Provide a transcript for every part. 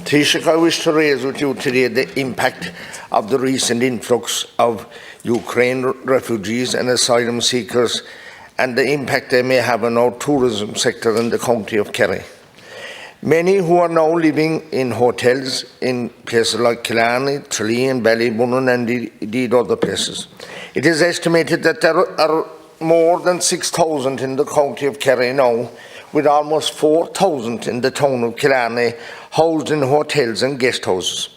Taoiseach, I wish to raise with you today the impact of the recent influx of Ukraine refugees and asylum seekers and the impact they may have on our tourism sector in the county of Kerry. Many who are now living in hotels in places like Killarney, Tralee and Ballybunion and indeed other places. It is estimated that there are more than 6,000 in the county of Kerry now, with almost 4,000 in the town of Killarney housed in hotels and guest houses.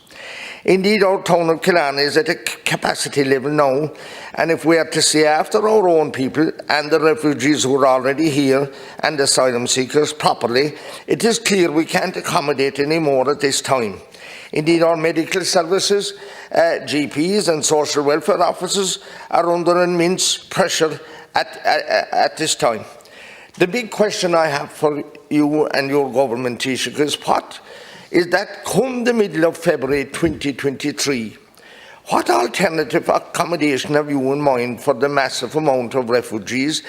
Indeed, our town of Killarney is at a capacity level now, and if we are to see after our own people and the refugees who are already here and asylum seekers properly, it is clear we can't accommodate any more at this time. Indeed, our medical services, GPs and social welfare officers are under immense pressure at this time. The big question I have for you and your government, Taoiseach, is that come the middle of February 2023, what alternative accommodation have you in mind for the massive amount of refugees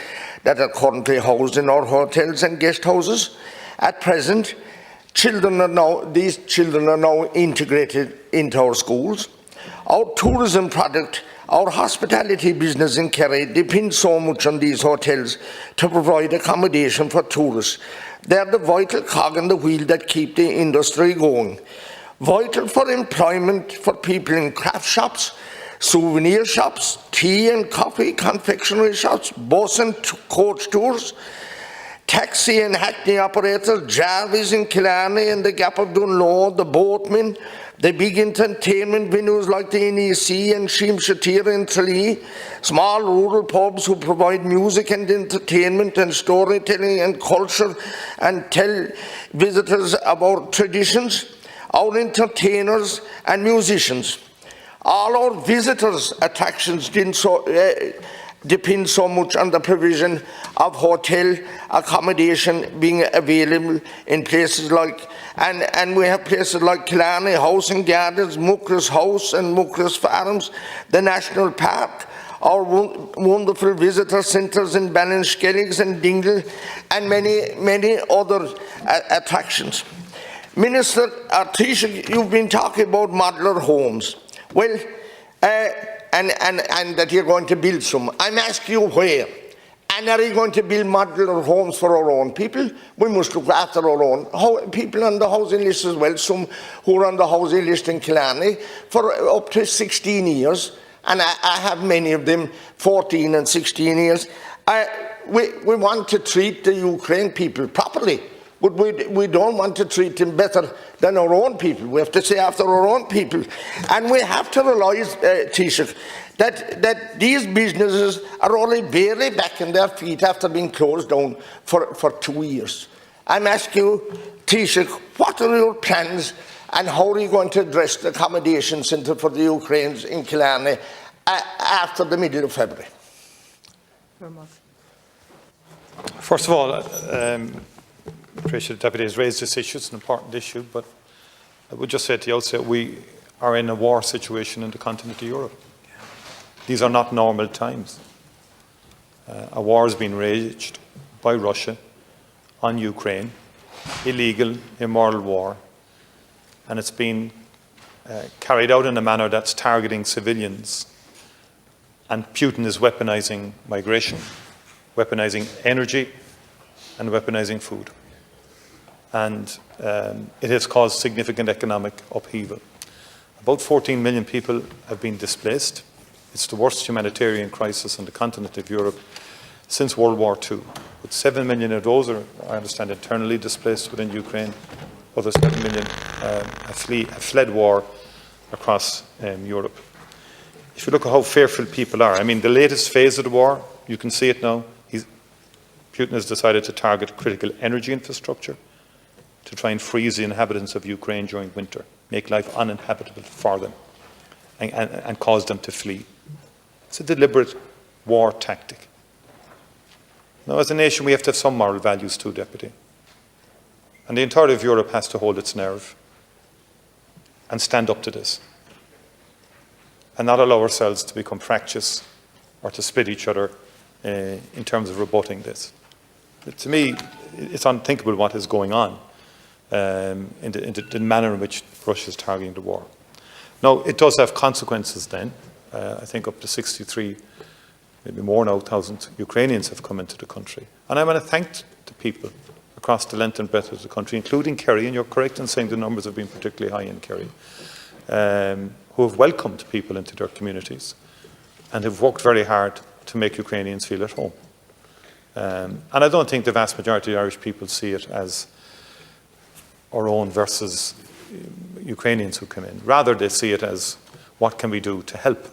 that are currently housed in our hotels and guest houses? At present, these children are now integrated into our schools. Our tourism product, our hospitality business in Kerry depends so much on these hotels to provide accommodation for tourists. They are the vital cog in the wheel that keep the industry going. Vital for employment for people in craft shops, souvenir shops, tea and coffee confectionery shops, bus and coach tours, taxi and hackney operators, Jarvis in Killarney and the Gap of Dunlow, the boatmen, the big entertainment venues like the NEC and Shimshatir in Tralee, small rural pubs who provide music and entertainment and storytelling and culture and tell visitors about traditions, our entertainers and musicians. All our visitors' attractions depend so much on the provision of hotel accommodation being available in places like, and we have places like Killarney House and Gardens, Muckross House and Muckross Farms, the National Park, our wonderful visitor centres in Ballinskelligs and Dingle, and many other attractions. Minister Taoiseach, you've been talking about modular homes. Well, and that you're going to build some. I'm asking you where. And are you going to build modular homes for our own people? We must look after our own people on the housing list as well, some who are on the housing list in Killarney for up to 16 years. And I have many of them, 14 and 16 years. We want to treat the Ukraine people properly, but we don't want to treat them better than our own people. We have to say after our own people. And we have to realise, Taoiseach, that these businesses are only barely back on their feet after being closed down for 2 years. I'm asking you, Taoiseach, what are your plans and how are you going to address the accommodation centre for the Ukrainians in Killarney after the middle of February? First of all, Appreciate the Deputy has raised this issue. It's an important issue, but I would just say at the outset, we are in a war situation in the continent of Europe. These are not normal times. A war has been waged by Russia on Ukraine, illegal, immoral war, and it's been carried out in a manner that's targeting civilians. And Putin is weaponizing migration, weaponizing energy, and weaponizing food. And it has caused significant economic upheaval. About 14 million people have been displaced. It's the worst humanitarian crisis on the continent of Europe since World War II. With 7 million of those are, I understand, internally displaced within Ukraine. Other 7 million have fled war across Europe. If you look at how fearful people are, I mean, the latest phase of the war, you can see it now. Putin has decided to target critical energy infrastructure to try and freeze the inhabitants of Ukraine during winter, make life uninhabitable for them, and cause them to flee. It's a deliberate war tactic. Now, as a nation, we have to have some moral values too, Deputy. And the entirety of Europe has to hold its nerve and stand up to this, and not allow ourselves to become fractious or to split each other in terms of rebutting this. To me, it's unthinkable what is going on. in the manner in which Russia is targeting the war. Now, it does have consequences then. I think up to 63, maybe more now, 1,000 Ukrainians have come into the country. And I want to thank the people across the length and breadth of the country, including Kerry, and you're correct in saying the numbers have been particularly high in Kerry, who have welcomed people into their communities and have worked very hard to make Ukrainians feel at home. And I don't think the vast majority of Irish people see it as our own versus Ukrainians who come in. Rather, they see it as what can we do to help.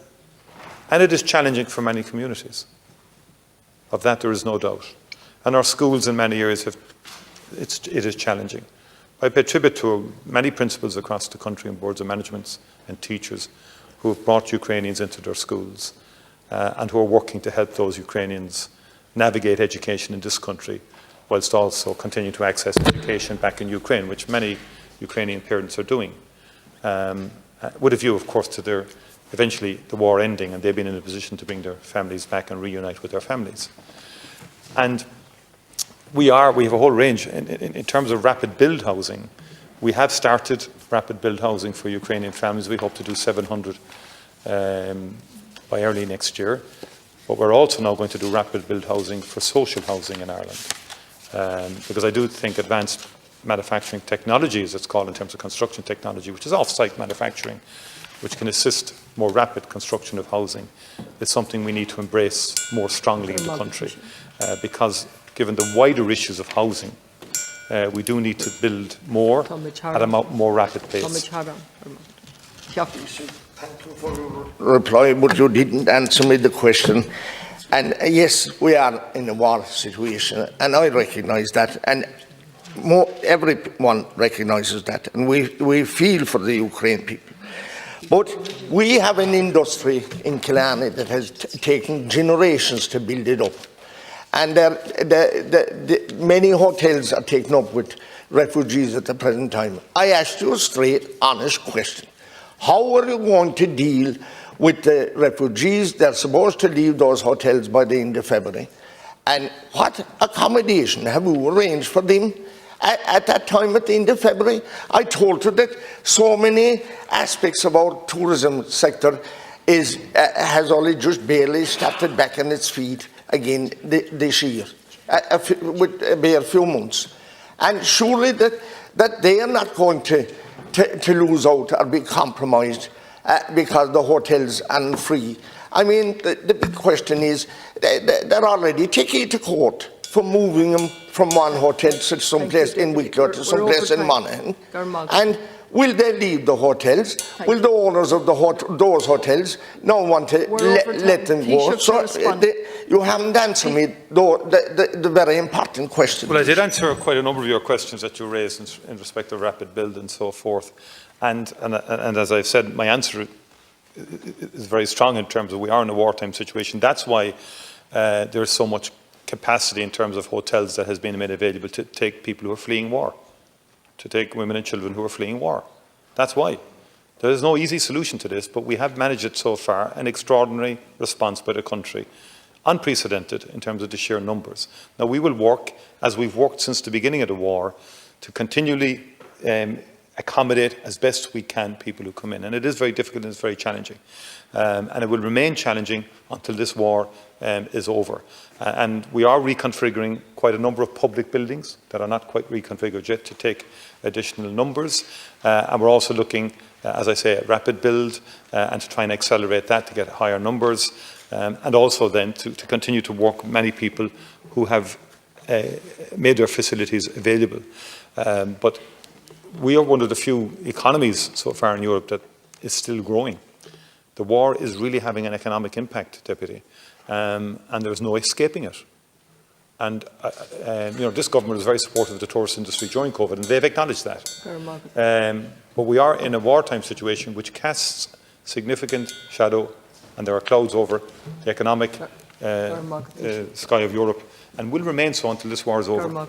And it is challenging for many communities. Of that, there is no doubt. And our schools in many areas it is challenging. I pay tribute to many principals across the country and boards of management and teachers who have brought Ukrainians into their schools and who are working to help those Ukrainians navigate education in this country, whilst also continue to access education back in Ukraine, which many Ukrainian parents are doing, with a view, of course, to their eventually the war ending and they being in a position to bring their families back and reunite with their families. And we have a whole range in terms of rapid build housing. We have started rapid build housing for Ukrainian families. We hope to do 700 by early next year. But we're also now going to do rapid build housing for social housing in Ireland. Because I do think advanced manufacturing technology, as it's called in terms of construction technology, which is off-site manufacturing, which can assist more rapid construction of housing, is something we need to embrace more strongly in the country. Because given the wider issues of housing, we do need to build more at a more rapid pace. Thank you for your reply, but you didn't answer me the question. And yes, we are in a war situation, and I recognise that, and everyone recognises that, and we feel for the Ukraine people. But we have an industry in Killarney that has taken generations to build it up. And many hotels are taken up with refugees at the present time. I asked you a straight, honest question. How are you going to deal with the refugees? They're supposed to leave those hotels by the end of February. And what accommodation have you arranged for them at that time at the end of February? I told you that so many aspects of our tourism sector has only just barely started back on its feet again this year, with a bare few months. And surely that they are not going to lose out or be compromised because the hotels aren't free. I mean, the big question is, they're already taking it to court for moving them from one hotel to someplace in Wicklow to someplace in Monaghan. And will they leave the hotels? Will the owners of those hotels now want to let them go? So you haven't answered me the very important question. Well, I did answer quite a number of your questions that you raised in respect of rapid build and so forth. And as I've said, my answer is very strong in terms of we are in a wartime situation. That's why there is so much capacity in terms of hotels that has been made available to take people who are fleeing war, to take women and children who are fleeing war. That's why. There is no easy solution to this, but we have managed it so far, an extraordinary response by the country, unprecedented in terms of the sheer numbers. Now, we will work, as we've worked since the beginning of the war, to continually accommodate as best we can people who come in. And it is very difficult and it's very challenging. And it will remain challenging until this war is over. And we are reconfiguring quite a number of public buildings that are not quite reconfigured yet to take additional numbers. And we're also looking, as I say, at rapid build and to try and accelerate that to get higher numbers. And also then to continue to work with many people who have made their facilities available. But we are one of the few economies so far in Europe that is still growing. The war is really having an economic impact, Deputy, and there's no escaping it. And this government is very supportive of the tourist industry during COVID, and they've acknowledged that. But we are in a wartime situation which casts significant shadow, and there are clouds over the economic sky of Europe, and will remain so until this war is over.